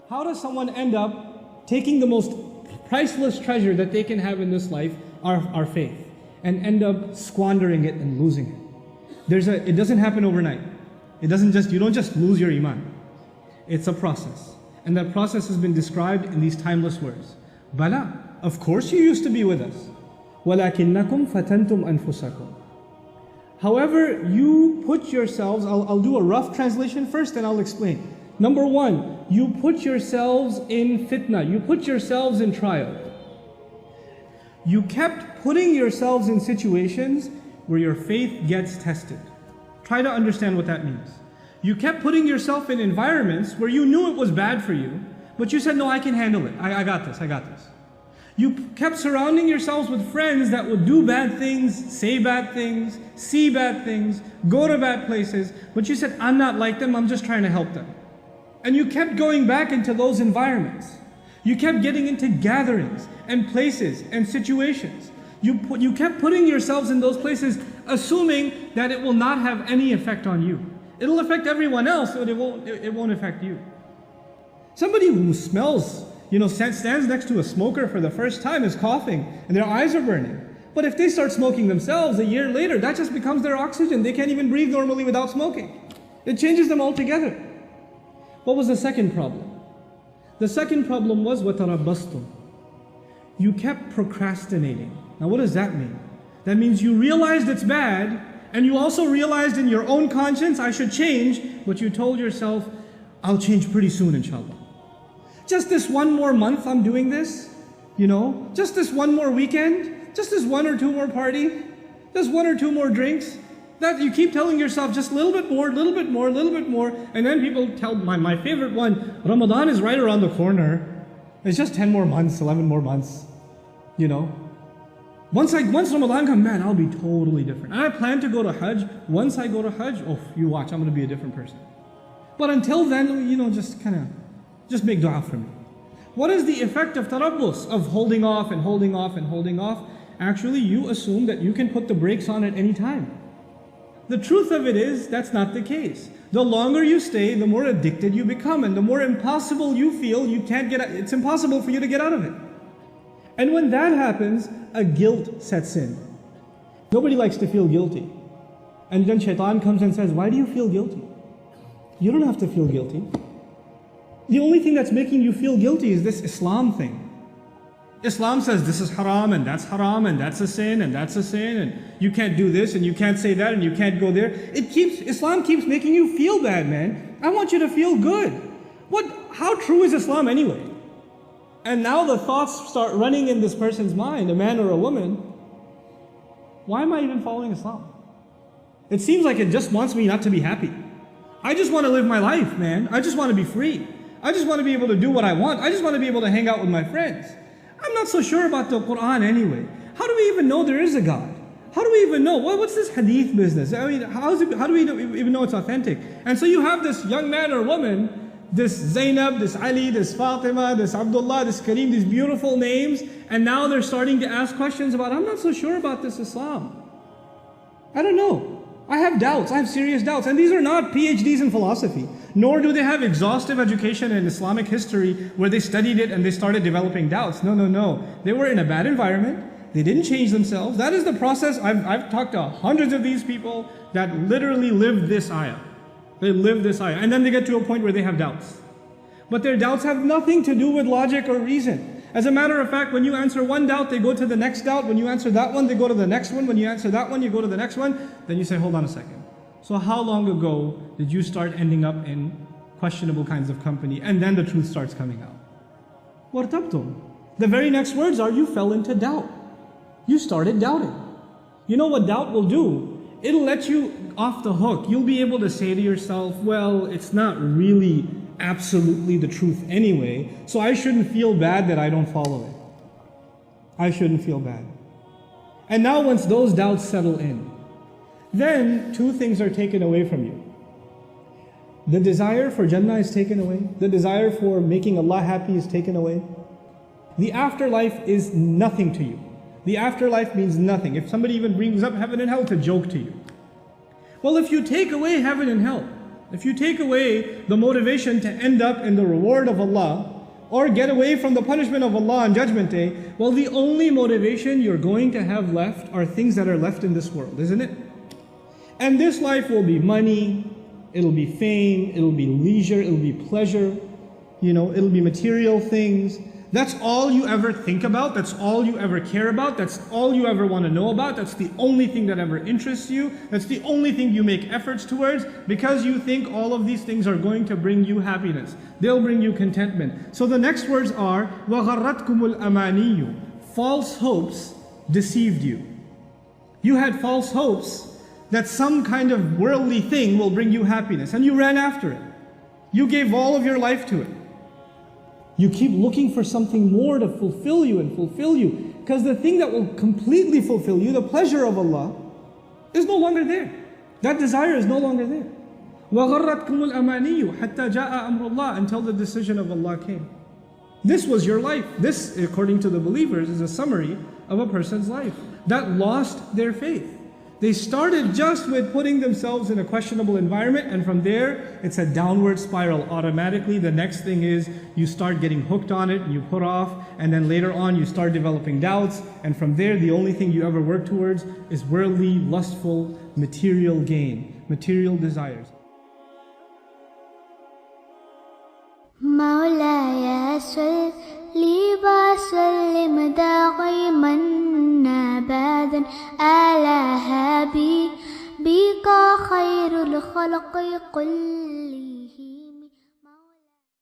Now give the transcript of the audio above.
How does someone end up taking the most priceless treasure that they can have in this life, our faith, and end up squandering it and losing it? It doesn't happen overnight. You don't just lose your Iman. It's a process. And that process has been described in these timeless words. Bala, of course you used to be with us. وَلَكِنَّكُمْ فَتَنْتُمْ أَنفُسَكُمْ. However, you put yourselves, I'll do a rough translation first and I'll explain. Number one, you put yourselves in fitna, you put yourselves in trial. You kept putting yourselves in situations where your faith gets tested. Try to understand what that means. You kept putting yourself in environments where you knew it was bad for you, but you said, no, I can handle it. I got this. You kept surrounding yourselves with friends that would do bad things, say bad things, see bad things, go to bad places, but you said, I'm not like them, I'm just trying to help them. And you kept going back into those environments. You kept getting into gatherings and places and situations. You kept putting yourselves in those places assuming that it will not have any effect on you. It'll affect everyone else, but it won't affect you. Somebody who smells, stands next to a smoker for the first time is coughing and their eyes are burning. But if they start smoking themselves a year later, that just becomes their oxygen. They can't even breathe normally without smoking. It changes them altogether. What was the second problem? The second problem was وَتَرَبَّصْتُمْ. You kept procrastinating. Now what does that mean? That means you realized it's bad, and you also realized in your own conscience, I should change, but you told yourself, I'll change pretty soon, inshallah. Just this one more month I'm doing this, just this one more weekend, just this one or two more party, just one or two more drinks. That you keep telling yourself just a little bit more, and then people tell, my favorite one, Ramadan is right around the corner. It's just 10 more months, 11 more months, Once Ramadan comes, man, I'll be totally different. And I plan to go to Hajj. Once I go to Hajj, you watch, I'm going to be a different person. But until then, just make dua for me. What is the effect of tarabbus, of holding off and holding off and holding off? Actually, you assume that you can put the brakes on at any time. The truth of it is, that's not the case. The longer you stay, the more addicted you become, and the more impossible you feel, it's impossible for you to get out of it. And when that happens, a guilt sets in. Nobody likes to feel guilty. And then shaitan comes and says, why do you feel guilty? You don't have to feel guilty. The only thing that's making you feel guilty is this Islam thing. Islam says this is haram and that's a sin and that's a sin, and you can't do this and you can't say that and you can't go there. Islam keeps making you feel bad, man. I want you to feel good. How true is Islam anyway? And now the thoughts start running in this person's mind, a man or a woman. Why am I even following Islam? It seems like it just wants me not to be happy. I just want to live my life, man. I just want to be free. I just want to be able to do what I want. I just want to be able to hang out with my friends. I'm not so sure about the Quran anyway. How do we even know there is a God? How do we even know? What's this hadith business? I mean, how do we even know it's authentic? And so you have this young man or woman, this Zainab, this Ali, this Fatima, this Abdullah, this Kareem, these beautiful names, and now they're starting to ask questions about, I'm not so sure about this Islam. I don't know. I have doubts. I have serious doubts. And these are not PhDs in philosophy, nor do they have exhaustive education in Islamic history where they studied it and they started developing doubts. No. They were in a bad environment. They didn't change themselves. That is the process. I've talked to hundreds of these people that literally lived this ayah. They live this ayah. And then they get to a point where they have doubts. But their doubts have nothing to do with logic or reason. As a matter of fact, when you answer one doubt, they go to the next doubt. When you answer that one, they go to the next one. When you answer that one, you go to the next one. Then you say, hold on a second. So how long ago did you start ending up in questionable kinds of company? And then the truth starts coming out. وَارْتَبْتُمْ. The very next words are, you fell into doubt. You started doubting. You know what doubt will do? It'll let you off the hook. You'll be able to say to yourself, well, it's not really absolutely the truth anyway, so I shouldn't feel bad that I don't follow it. I shouldn't feel bad. And now once those doubts settle in, then two things are taken away from you. The desire for Jannah is taken away. The desire for making Allah happy is taken away. The afterlife is nothing to you. The afterlife means nothing. If somebody even brings up heaven and hell, it's a joke to you. Well, if you take away heaven and hell, if you take away the motivation to end up in the reward of Allah, or get away from the punishment of Allah on Judgment Day, well, the only motivation you're going to have left are things that are left in this world, isn't it? And this life will be money, it'll be fame, it'll be leisure, it'll be pleasure, it'll be material things. That's all you ever think about, that's all you ever care about, that's all you ever want to know about, that's the only thing that ever interests you, that's the only thing you make efforts towards, because you think all of these things are going to bring you happiness. They'll bring you contentment. So the next words are, وَغَرَّتْكُمُ الْأَمَانِيُّ. False hopes deceived you. You had false hopes that some kind of worldly thing will bring you happiness, and you ran after it. You gave all of your life to it. You keep looking for something more to fulfill you and fulfill you, because the thing that will completely fulfill you, the pleasure of Allah, is no longer there. That desire is no longer there. وَغَرَّتْكُمُ الْأَمَانِيُّ حَتَّى جَاءَ أَمْرُ اللَّهِ, until the decision of Allah came. This was your life. This, according to the believers, is a summary of a person's life that lost their faith. They started just with putting themselves in a questionable environment, and from there, it's a downward spiral. Automatically, the next thing is you start getting hooked on it, you put off, and then later on you start developing doubts, and from there, the only thing you ever work towards is worldly, lustful, material gain, material desires. مولاي صل وسلم دائما أبدا على حبيبك خير الخلق كلهم.